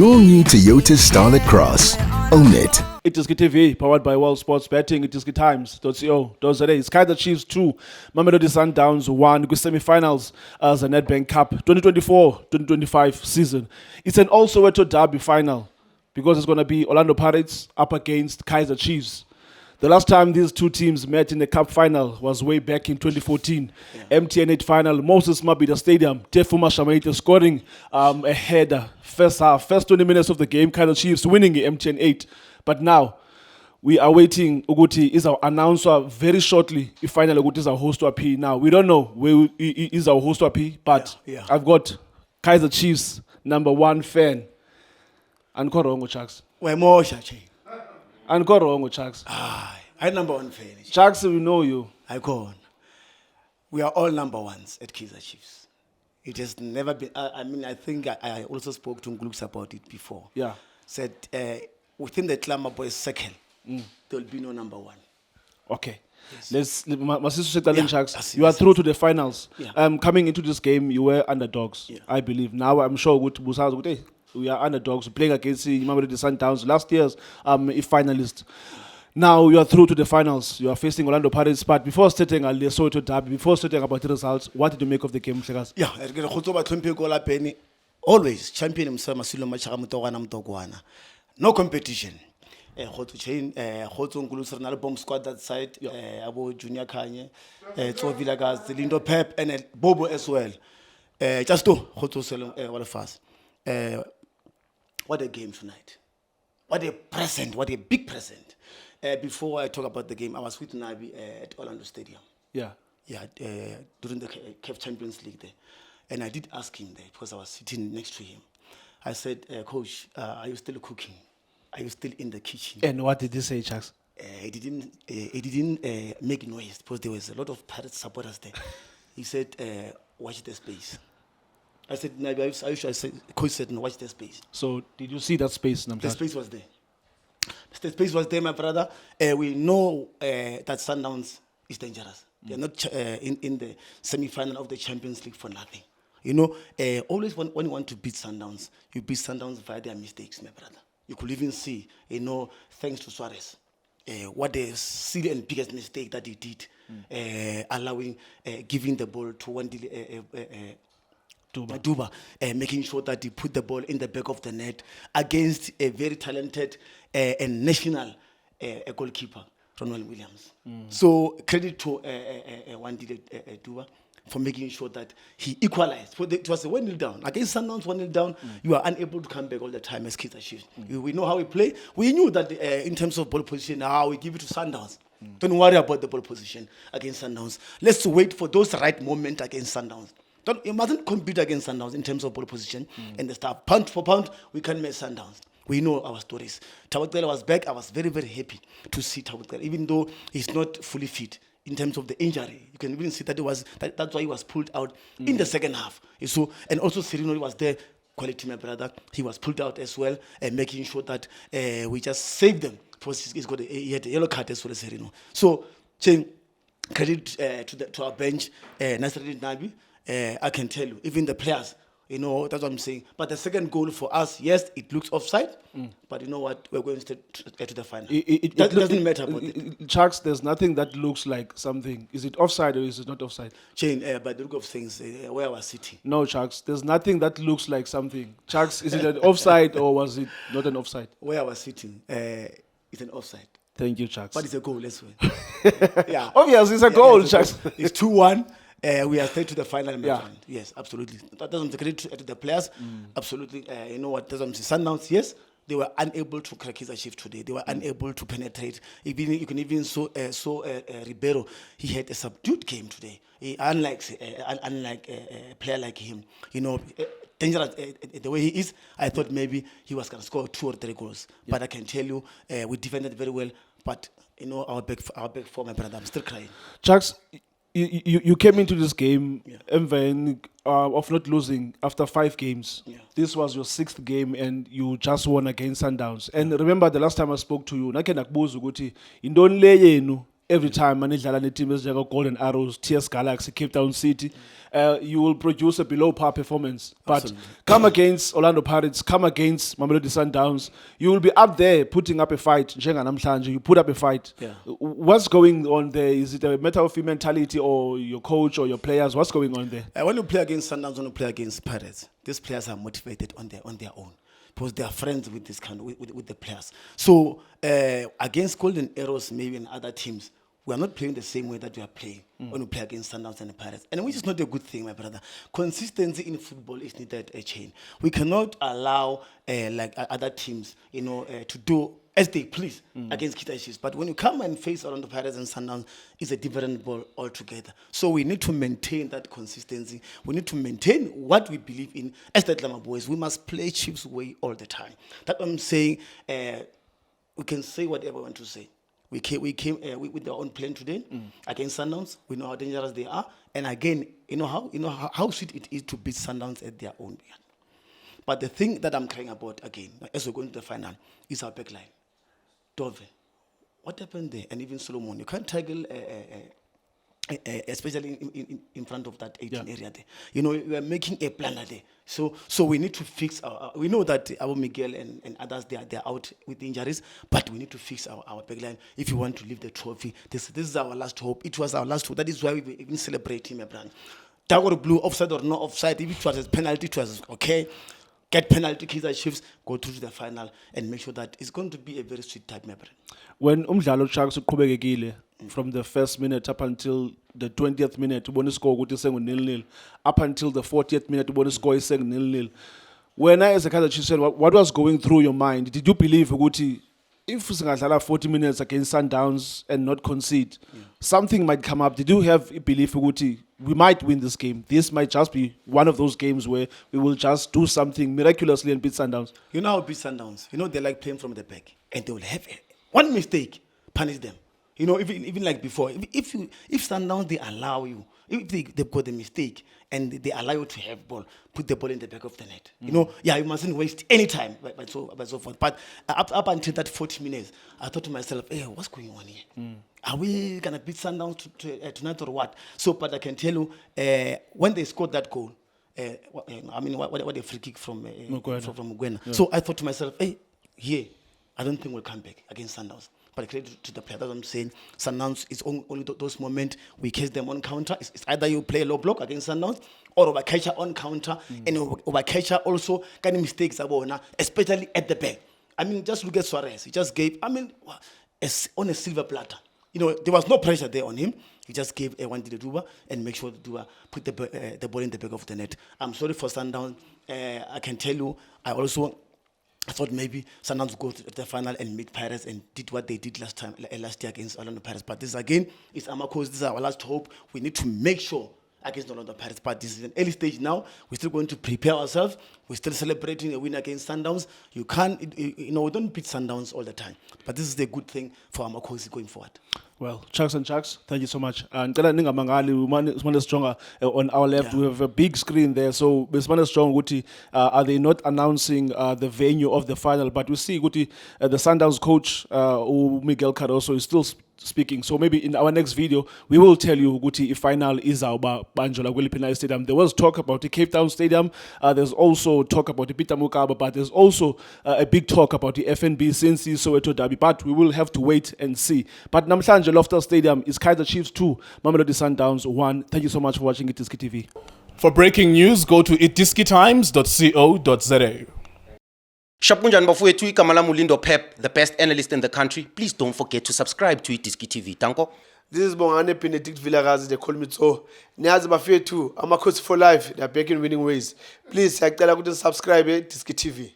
your new Toyota Starlet Cross. Own it. iDiskiTV, powered by World Sports Betting, iDiskiTimes.co.za. It's Kaizer Chiefs 2, Mamelodi Sundowns 1, with semi-finals as a Nedbank Cup 2024-2025 season. It's an also-Soweto derby final because it's going to be Orlando Pirates up against Kaizer Chiefs. The last time these two teams met in the cup final was way back in 2014. MTN8 final, Moses Mabhida Stadium, Tefuma Shamaite scoring a header. First 20 minutes of the game, Kaizer Chiefs winning the MTN8. But now, we are waiting, Uguti is our announcer very shortly. If finally Uguti is our host to appear now. We don't know where he is our host to appear, but I've got Kaizer Chiefs #1 fan. Anko wrong, Chucks. We're more Shachi. Anko wrong, Chucks. I'm #1 fan. Chucks, we know you. I go on. We are all #1s at Kaizer Chiefs. It has never been. I think I also spoke to Ngulux about it before. Yeah. Said within the Clamor Boys circle, there will be no #1. Okay. Yes. My sister said, Chucks, you are yes. through to the finals. Yeah. Coming into this game, you were underdogs, Yeah. I believe. Now I'm sure we are underdogs playing against the Mamelodi Sundowns, last year's finalist. Now you are through to the finals. You are facing Orlando Pirates. But before starting a Lesotho derby, before starting about the results, what did you make of the game, Mhlekazi? Yeah, always champion himself, Machaka. No competition. Bomb squad that side, Abo Junior Kanye, Villagas, the Lindo Pep, and Bobo as well. Just do what a fast. What a game tonight. What a present, what a big present. Before I talk about the game, I was with Nabi at Orlando Stadium. Yeah. Yeah, during the CAF Champions League there. And I did ask him there because I was sitting next to him. I said, Coach, are you still cooking? Are you still in the kitchen? And what did he say, Chucks? He didn't make noise because there was a lot of Pirates supporters there. He said, watch the space. I said, Nabi, are you sure? I said, Coach said, no, watch the space. So did you see that space? The space was there. The space was there, my brother. We know that Sundowns is dangerous. They are not in the semi-final of the Champions League for nothing. You know, always when you want to beat Sundowns, you beat Sundowns via their mistakes, my brother. You could even see, thanks to Suarez, what the silly and biggest mistake that he did, allowing, giving the ball to Duba, making sure that he put the ball in the back of the net against a very talented and national goalkeeper, Ronald Williams. So credit to Duba for making sure that he equalized. It was a 1-0 down. Against Sundowns, 1-0 down, you are unable to come back all the time as Kaizer Chiefs. We know how we play. We knew that in terms of ball position, how we give it to Sundowns. Don't worry about the ball position against Sundowns. Let's wait for those right moments against Sundowns. You mustn't compete against Sundowns in terms of ball position and the stuff. Pound for pound, we can't make Sundowns. We know our stories. Tawaktela was back. I was very, very happy to see Tawaktela, even though he's not fully fit in terms of the injury. You can even see that that's why he was pulled out in the second half. So, and also Serino was there, quality, my brother. He was pulled out as well, and making sure that we just saved them because he had a yellow card as well as Serino. So, credit to our bench, Nasreddin Nabi. I can tell you, even the players, that's what I'm saying. But the second goal for us, yes, it looks offside, but you know what? We're going to the final. It doesn't matter about it. Chucks, there's nothing that looks like something. Is it offside or is it not offside? By the look of things, where I was sitting. No, Chucks, there's nothing that looks like something. Chucks, is it an offside or was it not an offside? Where I was sitting, it's an offside. Thank you, Chucks. But it's a goal, let's win. Yeah. Obviously, it's a goal, Chucks. It's 2-1. We are straight to the final match. Yeah. Yes, absolutely. That doesn't credit to the players. Absolutely. You know what? That's what I'm saying. Sundowns, yes, they were unable to crack his shift today. They were unable to penetrate. You can even saw Ribeiro. He had a subdued game today. Unlike a player like him, dangerous the way he is. I thought maybe he was going to score 2 or 3 goals. Yeah. But I can tell you, we defended very well. But our back four, my brother, I'm still crying. Chucks, you came into this game of not losing after 5 games. Yeah. This was your 6th game and you just won against Sundowns. And remember the last time I spoke to you, every time manidlala ne team ezinjenge Golden Arrows, TS Galaxy, Cape Town City, you will produce a below par performance. But Absolutely. come against Orlando Pirates, come against Mamelodi Sundowns, you will be up there putting up a fight. Njenganamhlanje, you put up a fight. Yeah. What's going on there? Is it a matter of your mentality or your coach or your players? What's going on there? When you play against Sundowns, when you play against Pirates, these players are motivated on their own because they are friends with this kind of, with the players. So against Golden Arrows, maybe and other teams, we are not playing the same way that we are playing when we play against Sundowns and the Pirates, and which is not a good thing, my brother. Consistency in football is needed a chain. We cannot allow like other teams, to do as they please against Kaizer Chiefs. But when you come and face around the Pirates and Sundowns, it's a different ball altogether. So we need to maintain that consistency. We need to maintain what we believe in as the Glamour Boys. We must play Chiefs' way all the time. That's what I'm saying. We can say whatever we want to say. We came with our own plan today against Sundowns. We know how dangerous they are. And again, how sweet it is to beat Sundowns at their own. But the thing that I'm crying about again, as we go into the final, is our back line. Dove, what happened there? And even Solomon, you can't tackle, especially in front of that 18 area there. We are making a planner there. So we need to fix we know that our Miguel and others, they're out with injuries, but we need to fix our back line if you want to lift the trophy. This is our last hope. It was our last hope. That is why we've been celebrating, my brand. Tag or blue, offside or no offside, if it was a penalty, it was okay. Get penalty, Kaizer Chiefs, go through to the final and make sure that it's going to be a very sweet time, my brother. When umdlalo Sharks uqhubekekile from the first minute up until the 20th minute, ubona score ukuthi sengu 0-0, up until the 40th minute, ubona score sengu 0-0. When I as a Kaizer Chiefs fan, what was going through your mind? Did you believe ukuthi if singadlala 40 minutes against Sundowns and not concede, something might come up? Did you have a belief ukuthi we might win this game? This might just be one of those games where we will just do something miraculously and beat Sundowns. You know how beat Sundowns? They like playing from the back, and they will have one mistake, punish them. Even like before, if Sundowns, they allow you, if they've got a mistake and they allow you to have ball, put the ball in the back of the net. You mustn't waste any time, but so forth. But up until that 40 minutes, I thought to myself, hey, what's going on here? Are we gonna beat Sundowns tonight or what? So, but I can tell you, when they scored that goal, what a free kick from Mugwena. Yeah. So I thought to myself, hey, I don't think we'll come back against Sundowns. But credit to the player. That's what I'm saying. Sundowns is only those moments we catch them on counter. It's either you play a low block against Sundowns or overcatcher on counter, and overcatcher also kind of mistakes, especially at the back. Just look at Suarez. He just gave, on a silver platter. There was no pressure there on him. He just gave one to the Duba and make sure the Duba put the ball in the back of the net. I'm sorry for Sundowns. I can tell you, I thought maybe Sundowns go to the final and meet Pirates and did what they did last year against Orlando Pirates. But this again is Amako's. This is our last hope. We need to make sure against Orlando Pirates. But this is an early stage now. We're still going to prepare ourselves. We're still celebrating a win against Sundowns. You can't, we don't beat Sundowns all the time. But this is the good thing for Amako's going forward. Well, Chucks and Chucks, thank you so much. And Smane Stronger on our left, we have a big screen there. So, Smane Strong, are they not announcing the venue of the final? But we see the Sundowns coach, Miguel Cardoso, is still speaking. So maybe in our next video, we will tell you if final is our Banjola Gwilipinai Stadium. There was talk about the Cape Town Stadium. There's also talk about the Peter Mukaba, but there's also a big talk about the FNB since Soweto Derby. But we will have to wait and see. But namhlanje Loftus Stadium is Kaizer Chiefs 2, Mamelodi Sundowns 1. Thank you so much for watching iDiski TV. For breaking news, go to iDiskiTimes.co.za. Shapunjan bafowethu igama lami uLindo Pep, the best analyst in the country. Please don't forget to subscribe to iDiski TV. Tanko. This is Bongane Benedict Vilakazi, they call me so. Niyazi bafowethu, Amakhosi for life, they are back in winning ways. Please, siyacela ukuthi subscribe iDiski TV.